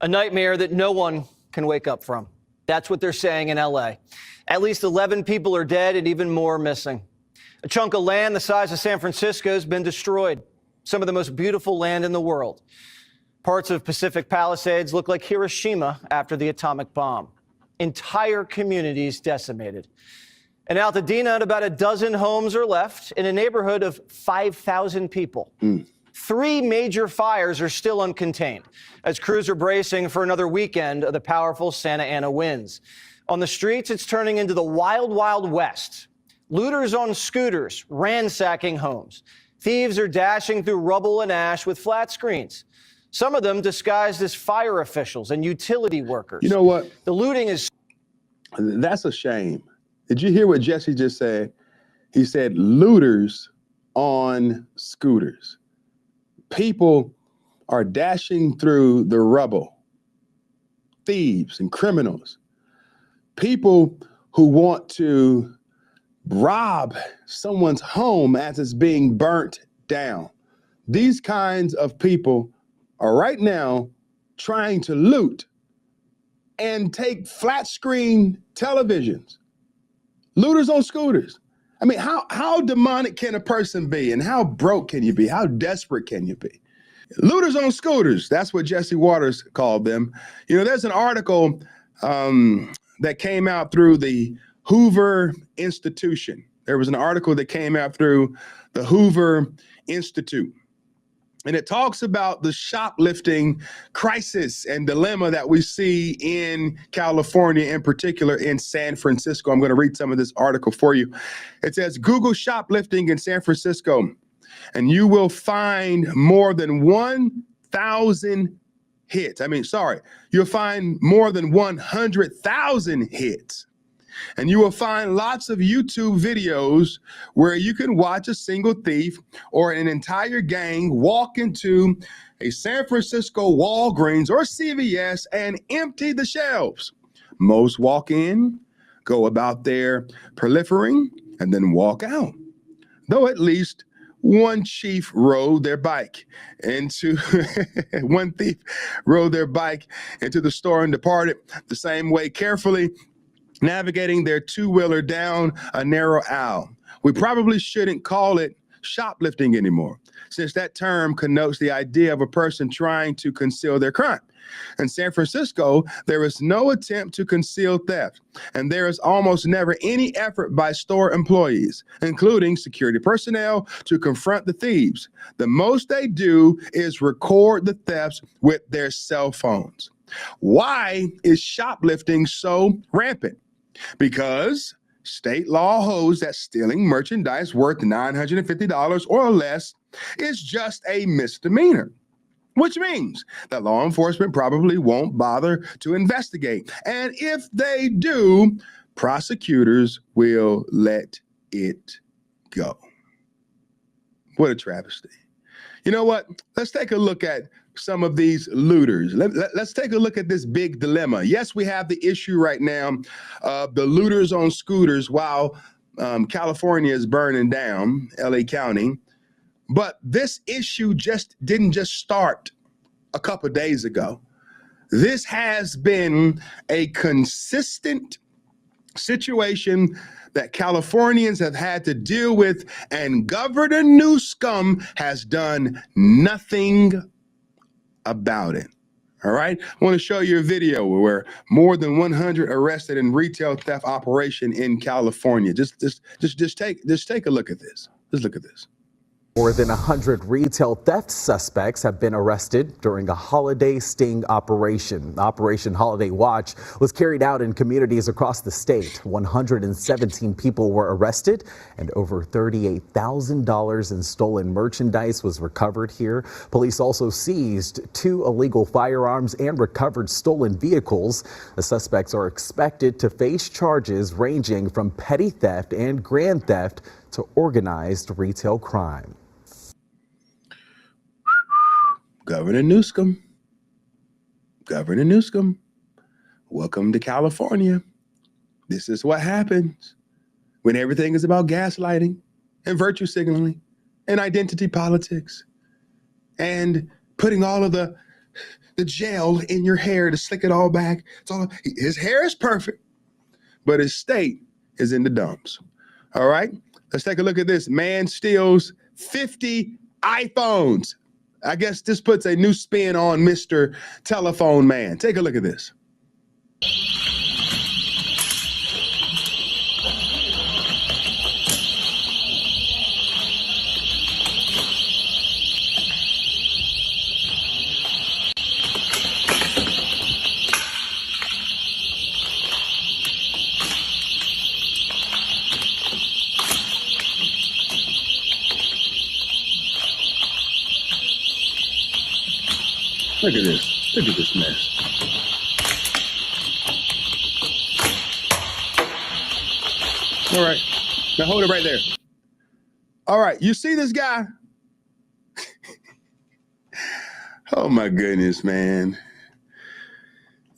A nightmare that no one can wake up from. That's what they're saying in LA. At least 11 people are dead and even more missing. A chunk of land the size of San Francisco has been destroyed. Some of the most beautiful land in the world. Parts of Pacific Palisades look like Hiroshima after the atomic bomb. Entire communities decimated. In Altadena, about a dozen homes are left in a neighborhood of 5,000 people. 3 major fires are still uncontained as crews are bracing for another weekend of the powerful Santa Ana winds. On the streets, it's turning into the wild, wild west. Looters on scooters ransacking homes. Thieves are dashing through rubble and ash with flat screens. Some of them disguised as fire officials and utility workers. You know what? The looting is... That's a shame. Did you hear what Jesse just said? He said looters on scooters. People are dashing through the rubble. Thieves and criminals. People who want to rob someone's home as it's being burnt down. These kinds of people are right now trying to loot and take flat screen televisions. Looters on scooters. I mean, how demonic can a person be, and how broke can you be? How desperate can you be? Looters on scooters. That's what Jesse Waters called them. You know, there's an article that came out through the Hoover Institution. There was an article that came out through the Hoover Institute. And it talks about the shoplifting crisis and dilemma that we see in California, in particular in San Francisco. I'm going to read some of this article for you. It says, Google shoplifting in San Francisco, and you will find more than 1,000 hits. You'll find more than 100,000 hits. And you will find lots of YouTube videos where you can watch a single thief or an entire gang walk into a San Francisco Walgreens or CVS and empty the shelves. Most walk in, go about their proliferating, and then walk out. Though at least one chief rode their bike into one thief rode their bike into the store and departed the same way, carefully navigating their two-wheeler down a narrow aisle. We probably shouldn't call it shoplifting anymore, since that term connotes the idea of a person trying to conceal their crime. In San Francisco, there is no attempt to conceal theft, and there is almost never any effort by store employees, including security personnel, to confront the thieves. The most they do is record the thefts with their cell phones. Why is shoplifting so rampant? Because state law holds that stealing merchandise worth $950 or less is just a misdemeanor, which means that law enforcement probably won't bother to investigate. And if they do, prosecutors will let it go. What a travesty. You know what? Let's take a look at some of these looters. Let's take a look at this big dilemma. Yes, we have the issue right now of the looters on scooters while California is burning down, LA County. But this issue didn't just start a couple of days ago. This has been a consistent situation that Californians have had to deal with, and Governor Newsom has done nothing about it. All right. I want to show you a video where more than 100 arrested in retail theft operation in California. Just take a look at this. Just look at this. More than 100 retail theft suspects have been arrested during a holiday sting operation. Operation Holiday Watch was carried out in communities across the state. 117 people were arrested, and over $38,000 in stolen merchandise was recovered here. Police also seized 2 illegal firearms and recovered stolen vehicles. The suspects are expected to face charges ranging from petty theft and grand theft to organized retail crime. Governor Newsom, welcome to California. This is what happens when everything is about gaslighting and virtue signaling and identity politics and putting all of the the gel in your hair to slick it all back. His hair is perfect, but his state is in the dumps. All right, let's take a look at this. Man steals 50 iPhones. I guess this puts a new spin on Mr. Telephone Man. Take a look at this. Look at this. Look at this mess. All right. Now hold it right there. All right. You see this guy? Oh, my goodness, man.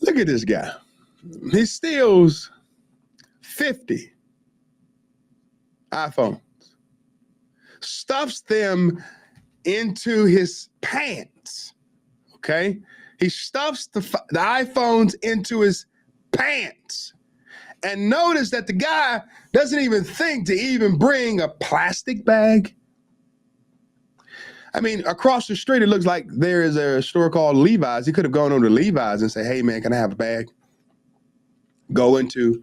Look at this guy. He steals 50 iPhones, stuffs them into his pants. Okay, he stuffs the iPhones into his pants. And notice that the guy doesn't even think to even bring a plastic bag. I mean, across the street, it looks like there is a store called Levi's. He could have gone over to Levi's and say, hey, man, can I have a bag? Go into,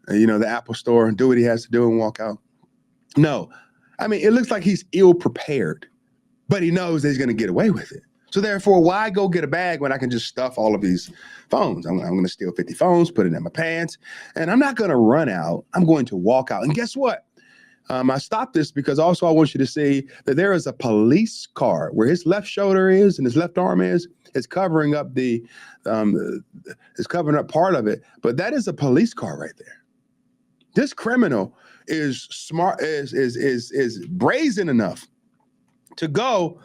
the Apple store and do what he has to do and walk out. No, I mean, it looks like he's ill prepared, but he knows that he's going to get away with it. So therefore, why go get a bag when I can just stuff all of these phones? I'm going to steal 50 phones, put it in my pants, and I'm not going to run out. I'm going to walk out. And guess what? I stopped this because also I want you to see that there is a police car where his left shoulder is and his left arm is. It's covering up it's covering up part of it, but that is a police car right there. This criminal is smart, is brazen enough to go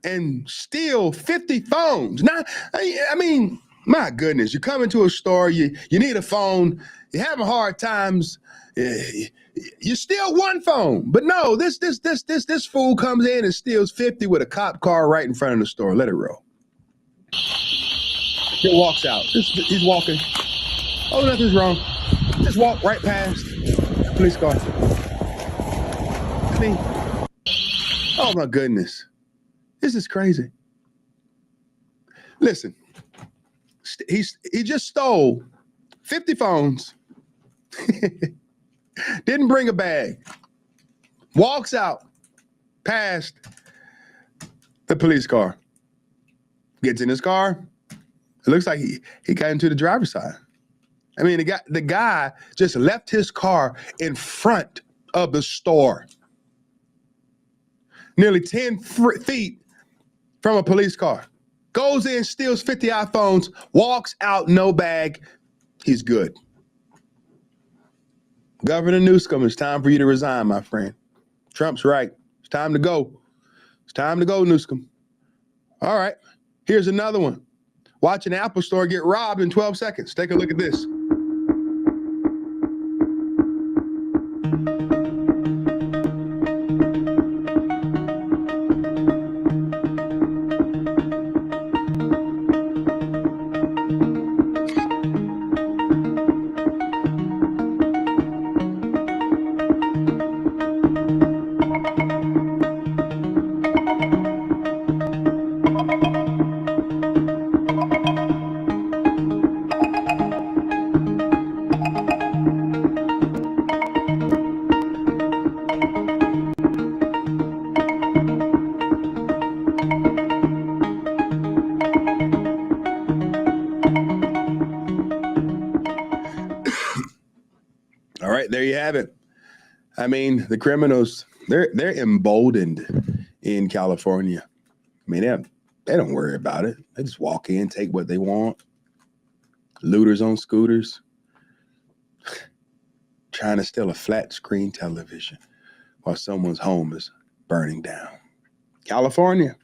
and steal 50 phones. Now, I mean, my goodness, you come into a store, you need a phone, you're having hard times, you steal one phone. But no, this fool comes in and steals 50 with a cop car right in front of the store. Let it roll. He walks out. He's walking. Oh, nothing's wrong. Just walk right past the police car. I mean, oh my goodness. This is crazy. Listen, he just stole 50 phones, didn't bring a bag, walks out past the police car, gets in his car. It looks like he got into the driver's side. I mean, the guy just left his car in front of the store, nearly 10 feet from a police car, goes in, steals 50 iPhones, walks out, no bag. He's good. Governor Newsom, it's time for you to resign, my friend. Trump's right. It's time to go. It's time to go, Newsom. All right. Here's another one. Watch an Apple store get robbed in 12 seconds. Take a look at this. All right, there you have it. I mean, the criminals, they're emboldened in California. I mean, they don't worry about it. They just walk in, take what they want. Looters on scooters, trying to steal a flat screen television while someone's home is burning down. California.